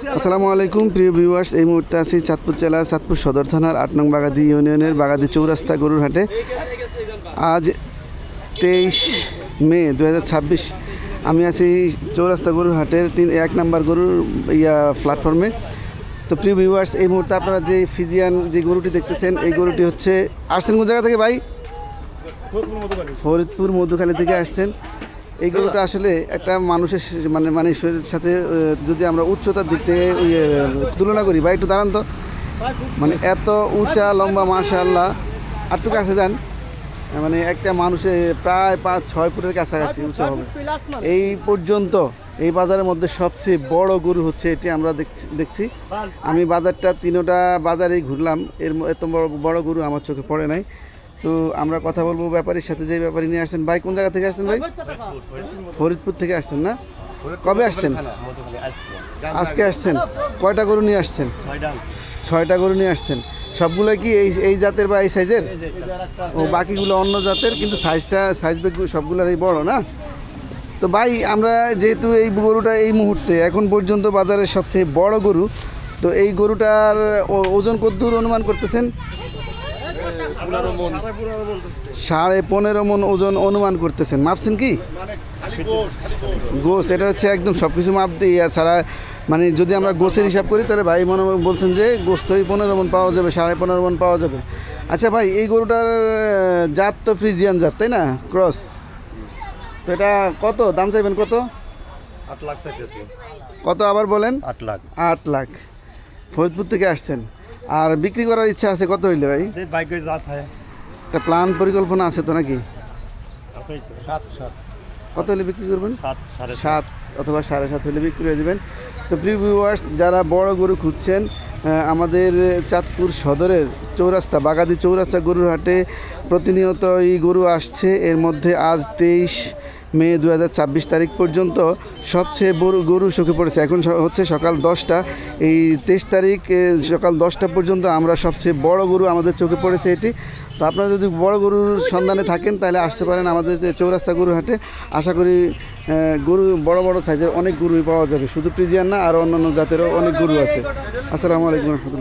আসসালামু আলাইকুম প্রিয় ভিউয়ার্স, এই মুহূর্তে আছি চাঁদপুর জেলার চাঁদপুর সদর থানার ৮ নং বাগাদি ইউনিয়নের বাগাদি চৌরাস্তা গরুর হাটে। আজ 23 মে 2026। আমি আছি চৌরাস্তা গরুর হাটের 1 নম্বর গরুর প্ল্যাটফর্মে। তো প্রিয় ভিউয়ার্স, এই মুহূর্তে আপনারা যে ফিজিয়ান যে গরুটি দেখতেছেন, এই গরুটি হচ্ছে আসছেন কোন জায়গা থেকে ভাই? ফরিদপুর মধুখালী থেকে আসছেন। এই গরুটা আসলে একটা মানুষের মানুষের সাথে যদি আমরা উচ্চতার দিক থেকে তুলনা করি, ভাই একটু দাঁড়ান তো, মানে এত উঁচা লম্বা, মাশাআল্লাহ। আরটু কাছে যান, মানে একটা মানুষের প্রায় 5-6 ফুটের কাছাকাছি উঁচা হবে। এই পর্যন্ত এই বাজারের মধ্যে সবচেয়ে বড় গরু হচ্ছে এটি। আমরা দেখছি আমি বাজারটা 3টা বাজারেই ঘুরলাম, এত বড় গরু আমার চোখে পড়ে নাই। তো আমরা কথা বলবো ব্যাপারীর সাথে, যে ব্যাপারী নিয়ে আসছেন। ভাই কোন জায়গা থেকে আসছেন ভাই? ফরিদপুর থেকে আসছেন না? কবে আসছেন? আজকে আসছেন। কয়টা গরু নিয়ে আসছেন? 6টা গরু নিয়ে আসছেন। সবগুলো কি এই জাতের বা এই সাইজের? ও, বাকিগুলো অন্য জাতের, কিন্তু সাইজ সবগুলোরই বড় না? তো ভাই, আমরা যেহেতু এই গরুটা এই মুহূর্তে এখন পর্যন্ত বাজারের সবচেয়ে বড় গরু, তো এই গরুটার ওজন কতদূর অনুমান করতেছেন? 15.5 মণ ওজন অনুমান করতেছেন। মাপছেন কি? গোস, এটা হচ্ছে একদম সব কিছু মাপ দিয়ে ছাড়া, মানে যদি আমরা গোসের হিসাব করি তাহলে ভাই মনে বলছেন যে গোস তো 15 মণ পাওয়া যাবে, 15.5 মণ পাওয়া যাবে। আচ্ছা ভাই, এই গরুটার জাত তো ফ্রিজিয়ান জাত, তাই না? ক্রস। তো এটা কত দাম চাইবেন? কত? 8 লাখ চাইতেছি। কত আবার বলেন? 8 লাখ। 8 লাখ। ফরিদপুর থেকে আসছেন, আর বিক্রি করার ইচ্ছা আছে কত হইলে ভাই? একটা প্ল্যান পরিকল্পনা আছে তো নাকি? কত হলে বিক্রি করবেন? 7 অথবা 7.5 হলে বিক্রি হয়ে দেবেন। তো প্রিয় ভিউয়ার্স, যারা বড় গরু খুঁজছেন, আমাদের চাঁদপুর সদরের চৌরাস্তা বাগাদি চৌরাস্তা গরুর হাটে প্রতিনিয়ত এই গরু আসছে। এর মধ্যে আজ 23 মে 2026 তারিখ পর্যন্ত সবচেয়ে বড় গরু চোখে পড়েছে। এখন হচ্ছে সকাল 10টা। এই 23 তারিখ সকাল 10টা পর্যন্ত আমরা সবচেয়ে বড় গরু আমাদের চোখে পড়েছে এটি। তো আপনারা যদি বড় গরুর সন্ধানে থাকেন তাহলে আসতে পারেন আমাদের চৌরাস্তা গরু হাটে। আশা করি গরু বড় বড় সাইজের অনেক গরুই পাওয়া যাবে, শুধু ফ্রিজিয়ান না, আর অন্যান্য জাতেরও অনেক গরু আছে। আসসালামু আলাইকুম।